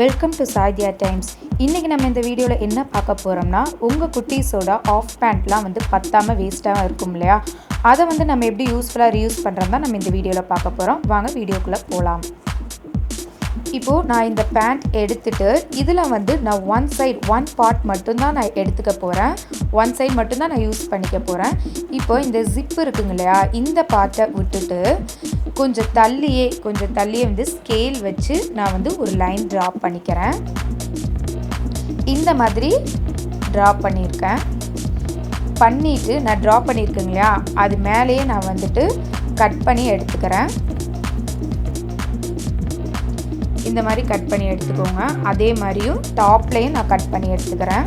Welcome to Saithiya times. இன்றைக்கி நம்ம இந்த வீடியோவில் என்ன பார்க்க போகிறோம்னா, உங்கள் குட்டீஸோட ஆஃப் பேண்ட்லாம் வந்து பத்தாமல் வேஸ்ட்டாக இருக்கும் இல்லையா, அதை வந்து நம்ம எப்படி யூஸ்ஃபுல்லாக ரீயூஸ் பண்ணுறோம் தான் நம்ம இந்த வீடியோவில் பார்க்க போகிறோம். வாங்க வீடியோக்குள்ளே போகலாம். இப்போது நான் இந்த பேண்ட் எடுத்துகிட்டு இதில் வந்து நான் ஒன் பார்ட் மட்டும்தான் நான் எடுத்துக்க போகிறேன். ஒன் சைட் மட்டும்தான் நான் யூஸ் பண்ணிக்க போகிறேன். இப்போது இந்த ஜிப்பு இருக்குங்க இல்லையா, இந்த பார்ட்டை விட்டுட்டு கொஞ்சம் தள்ளியே வந்து ஸ்கேல் வச்சு நான் வந்து ஒரு லைன் ட்ரா பண்ணிக்கிறேன். இந்த மாதிரி ட்ரா பண்ணிவிட்டு நான் ட்ரா பண்ணியிருக்கேங்க இல்லையா, அது மேலேயே நான் வந்துட்டு கட் பண்ணி எடுத்துக்கிறேன். இந்த மாதிரி கட் பண்ணி எடுத்துக்கோங்க. அதே மாதிரியும் டாப்லேயும் நான் கட் பண்ணி எடுத்துக்கிறேன்.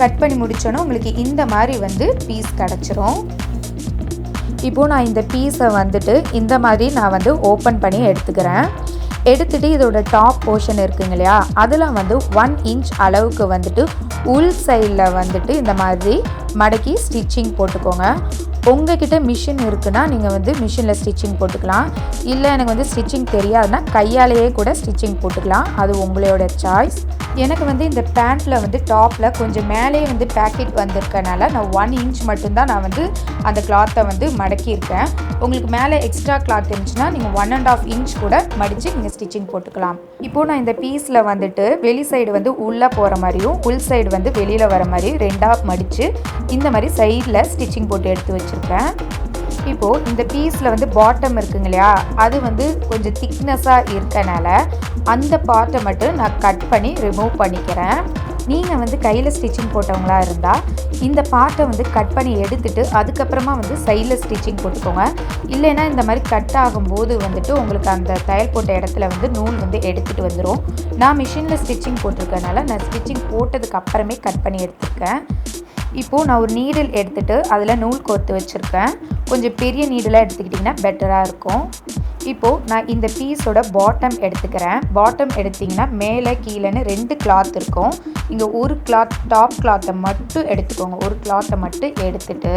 கட் பண்ணி முடிச்சோன்னா உங்களுக்கு இந்த மாதிரி வந்து பீஸ் கிடச்சிரும். இப்போது நான் இந்த பீஸை வந்துட்டு இந்த மாதிரி நான் வந்து ஓப்பன் பண்ணி எடுத்துக்கிறேன். எடுத்துகிட்டு இதோட டாப் போர்ஷன் இருக்குங்க இல்லையா, அதில் வந்து 1 இன்ச் அளவுக்கு வந்துட்டு உள் சைடில் வந்துட்டு இந்த மாதிரி மடக்கி ஸ்டிச்சிங் போட்டுக்கோங்க. உங்கள்கிட்ட மிஷின் இருக்குன்னா நீங்கள் வந்து மிஷினில் ஸ்டிச்சிங் போட்டுக்கலாம். இல்லை எனக்கு வந்து ஸ்டிச்சிங் தெரியாதுன்னா கையாலேயே கூட ஸ்டிச்சிங் போட்டுக்கலாம். அது உங்களோட சாய்ஸ். எனக்கு வந்து இந்த பேண்ட்டில் வந்து டாப்பில் கொஞ்சம் மேலேயே வந்து பேக்கெட் வந்திருக்கனால நான் 1 இன்ச் மட்டும்தான் நான் வந்து அந்த கிளாத்தை வந்து மடக்கியிருக்கேன். உங்களுக்கு மேலே எக்ஸ்ட்ரா கிளாத் இருந்துச்சுன்னா நீங்கள் 1.5 இன்ச் கூட மடித்து நீங்கள் ஸ்டிச்சிங் போட்டுக்கலாம். இப்போது நான் இந்த பீஸில் வந்துட்டு வெளி சைடு வந்து உள்ளே போகிற மாதிரியும் உள் சைடு வந்து வெளியில் வர மாதிரியும் 2ஆக மடித்து இந்த மாதிரி சைடில் ஸ்டிச்சிங் போட்டு எடுத்து வச்சுருக்கேன். இப்போது இந்த பீஸில் வந்து பாட்டம் இருக்குங்க இல்லையா, அது வந்து கொஞ்சம் திக்னஸாக இருக்கனால அந்த பார்ட்டை மட்டும் நான் கட் பண்ணி ரிமூவ் பண்ணிக்கிறேன். நீங்கள் வந்து கையில் ஸ்டிச்சிங் போட்டவங்களா இருந்தால் இந்த பார்ட்டை வந்து கட் பண்ணி எடுத்துகிட்டு அதுக்கப்புறமா வந்து சைடில் ஸ்டிச்சிங் போட்டுக்கோங்க. இல்லைன்னா இந்த மாதிரி கட் ஆகும்போது வந்துட்டு உங்களுக்கு அந்த தையல் போட்ட இடத்துல வந்து நூல் வந்து எடுத்துகிட்டு வந்துடும். நான் மிஷினில் ஸ்டிச்சிங் போட்டிருக்கனால நான் ஸ்டிச்சிங் போட்டதுக்கு அப்புறமே கட் பண்ணி எடுத்துருக்கேன். இப்போது நான் ஒரு நீடில் எடுத்துகிட்டு அதில் நூல் கோர்த்து வச்சுருக்கேன். கொஞ்சம் பெரிய நீடலாக எடுத்துக்கிட்டிங்கன்னா பெட்டராக இருக்கும். இப்போது நான் இந்த பீஸோட பாட்டம் எடுத்துக்கிறேன். பாட்டம் எடுத்திங்கன்னா மேலே கீழேன்னு 2 கிளாத் இருக்கும். இங்கே ஒரு கிளாத் டாப் கிளாத்தை மட்டும் எடுத்துக்கோங்க. ஒரு கிளாத்தை மட்டும் எடுத்துகிட்டு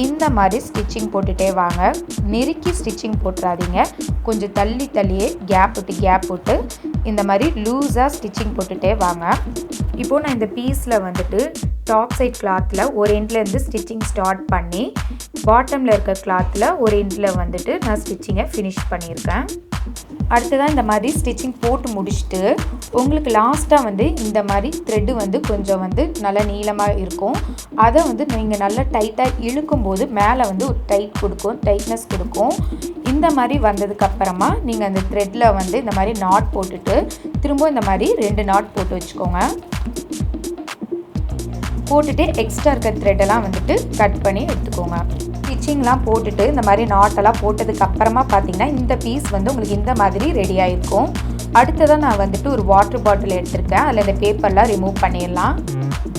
இந்த மாதிரி ஸ்டிச்சிங் போட்டுகிட்டே வாங்க. நெருக்கி ஸ்டிச்சிங் போட்டுறாதீங்க. கொஞ்சம் தள்ளியே கேப் விட்டு இந்த மாதிரி லூஸாக ஸ்டிச்சிங் போட்டுகிட்டே வாங்க. இப்போது நான் இந்த பீஸில் வந்துட்டு டாப் சைட் கிளாத்தில் ஒரு எண்ட்லேருந்து ஸ்டிச்சிங் ஸ்டார்ட் பண்ணி பாட்டமில் இருக்க கிளாத்தில் ஒரு எண்டில் வந்துட்டு நான் ஸ்டிச்சிங்கை ஃபினிஷ் பண்ணியிருக்கேன். அடுத்ததான் இந்த மாதிரி ஸ்டிச்சிங் போட்டு முடிச்சுட்டு உங்களுக்கு லாஸ்ட்டாக வந்து இந்த மாதிரி த்ரெட்டு வந்து கொஞ்சம் வந்து நல்லா நீளமாக இருக்கும். அதை வந்து நீங்கள் நல்லா டைட்டாக இழுக்கும்போது மேலே வந்து ஒரு டைட்னஸ் கொடுக்கும். இந்த மாதிரி வந்ததுக்கப்புறமா நீங்கள் அந்த த்ரெட்டில் வந்து இந்த மாதிரி நாட் போட்டுட்டு திரும்ப இந்த மாதிரி 2 நாட் போட்டு வச்சுக்கோங்க. போட்டுட்டு எக்ஸ்ட்ரா இருக்க த்ரெட்டெல்லாம் வந்துட்டு கட் பண்ணி எடுத்துக்கோங்க. ஸ்டிச்சிங்லாம் போட்டுட்டு இந்த மாதிரி நாட்டெல்லாம் போட்டதுக்கு அப்புறமா பார்த்தீங்கன்னா இந்த பீஸ் வந்து உங்களுக்கு இந்த மாதிரி ரெடி ஆகிருக்கும். அடுத்ததாக நான் வந்துட்டு ஒரு வாட்டர் பாட்டில் எடுத்திருக்கேன். அதில் இந்த பேப்பர்லாம் ரிமூவ் பண்ணிடலாம்.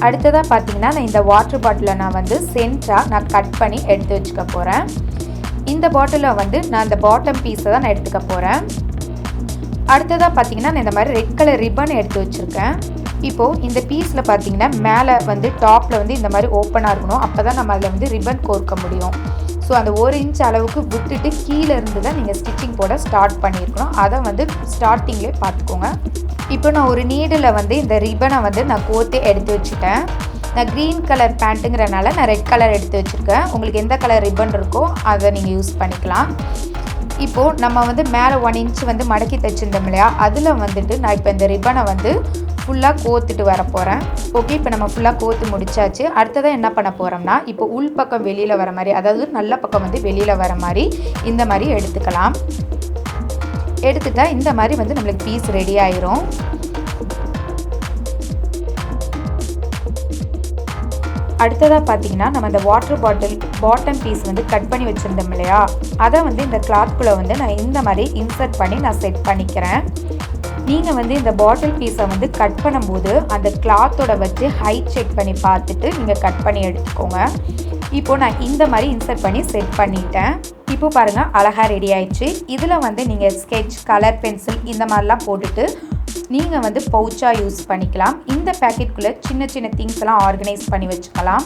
அடுத்ததாக பார்த்தீங்கன்னா நான் இந்த வாட்டர் பாட்டிலை நான் வந்து சென்டராக நான் கட் பண்ணி எடுத்து வச்சுக்க போகிறேன். இந்த பாட்டிலில் வந்து நான் இந்த பாட்டம் பீஸை தான் நான் எடுத்துக்க போகிறேன். அடுத்ததாக பார்த்தீங்கன்னா நான் இந்த மாதிரி ரெட் கலர் ரிப்பன் எடுத்து வச்சுருக்கேன். இப்போது இந்த பீஸில் பார்த்தீங்கன்னா மேலே வந்து டாப்பில் வந்து இந்த மாதிரி ஓப்பனாக இருக்கணும். அப்போ தான் நம்ம அதில் வந்து ரிப்பன் கோர்க்க முடியும். ஸோ அந்த 1 இன்ச் அளவுக்கு விட்டுட்டு கீழே இருந்து தான் நீங்கள் ஸ்டிச்சிங் போட ஸ்டார்ட் பண்ணியிருக்கணும். அதை வந்து ஸ்டார்டிங்லேயே பார்த்துக்கோங்க. இப்போ நான் ஒரு நீடில் வந்து இந்த ரிப்பனை வந்து நான் கோர்த்தே எடுத்து வச்சுட்டேன். நான் க்ரீன் கலர் பேண்ட்டுங்கிறனால நான் ரெட் கலர் எடுத்து வச்சுருக்கேன். உங்களுக்கு எந்த கலர் ரிப்பன் இருக்கோ அதை நீங்கள் யூஸ் பண்ணிக்கலாம். இப்போது நம்ம வந்து மேலே 1 இன்ச் வந்து மடக்கி தைச்சிருந்தோம் இல்லையா, அதில் வந்துட்டு நான் இப்போ இந்த ரிப்பனை வந்து ஃபுல்லாக கோர்த்துட்டு வர போகிறேன். ஓகே, இப்போ நம்ம ஃபுல்லாக கோர்த்து முடிச்சாச்சு. அடுத்ததாக என்ன பண்ண போகிறோம்னா, இப்போ உள் பக்கம் வெளியில் வர மாதிரி, அதாவது நல்ல பக்கம் வந்து வெளியில் வர மாதிரி இந்த மாதிரி எடுத்துக்கலாம். எடுத்துட்டா இந்த மாதிரி வந்து நம்மளுக்கு பீஸ் ரெடி ஆயிரும். அடுத்ததாக பார்த்தீங்கன்னா நம்ம அந்த வாட்டர் பாட்டில் பாட்டம் பீஸ் வந்து கட் பண்ணி வச்சுருந்தோம் இல்லையா, அதை வந்து இந்த கிளாத்குள்ளே வந்து நான் இந்த மாதிரி இன்சர்ட் பண்ணி நான் செட் பண்ணிக்கிறேன். நீங்கள் வந்து இந்த பாட்டில் பீஸை வந்து கட் பண்ணும்போது அந்த கிளாத்தோட வச்சு ஹைட் செக் பண்ணி பார்த்துட்டு நீங்கள் கட் பண்ணி எடுத்துக்கோங்க. இப்போது நான் இந்த மாதிரி இன்சர்ட் பண்ணி செட் பண்ணிட்டேன். இப்போ பாருங்கள், அழகாக ரெடி ஆயிடுச்சு. இதில் வந்து நீங்கள் ஸ்கெட்ச், கலர் பென்சில் இந்த மாதிரிலாம் போட்டுட்டு நீங்கள் வந்து பவுச்சாக யூஸ் பண்ணிக்கலாம். இந்த பேக்கெட்டுக்குள்ளே சின்ன திங்ஸ் எல்லாம் ஆர்கனைஸ் பண்ணி வச்சுக்கலாம்.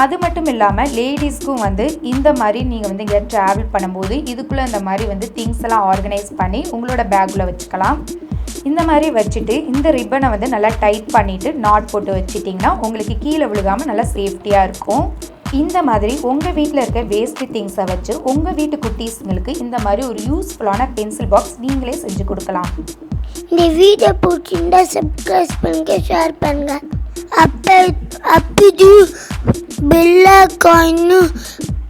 அது மட்டும் இல்லாமல் லேடிஸ்க்கும் வந்து இந்த மாதிரி நீங்கள் வந்து இங்கே ட்ராவல் பண்ணும்போது இதுக்குள்ளே இந்த மாதிரி வந்து திங்ஸ் எல்லாம் ஆர்கனைஸ் பண்ணி உங்களோட பேக்கில் வச்சுக்கலாம். இந்த மாதிரி வச்சுட்டு இந்த ரிப்பனை வந்து நல்லா டைட் பண்ணிவிட்டு நாட் போட்டு வச்சிட்டிங்கன்னா உங்களுக்கு கீழே விழுகாமல் நல்லா சேஃப்டியாக இருக்கும். இந்த மாதிரி உங்கள் வீட்டில் இருக்க வேஸ்ட் திங்ஸை வச்சு உங்கள் வீட்டு குட்டீஸுங்களுக்கு இந்த மாதிரி ஒரு யூஸ்ஃபுல்லான பென்சில் பாக்ஸ் நீங்களே செஞ்சு கொடுக்கலாம். இந்த வீடியோ பிடிச்சிருந்தா சப்ஸ்கிரைப் பண்ணுங்க, ஷேர் பண்ணுங்க. அப்போ பெல் ஐகானை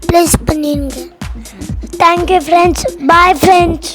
ப்ரெஸ் பண்ணிடுங்க. Thank you friends. Bye friends.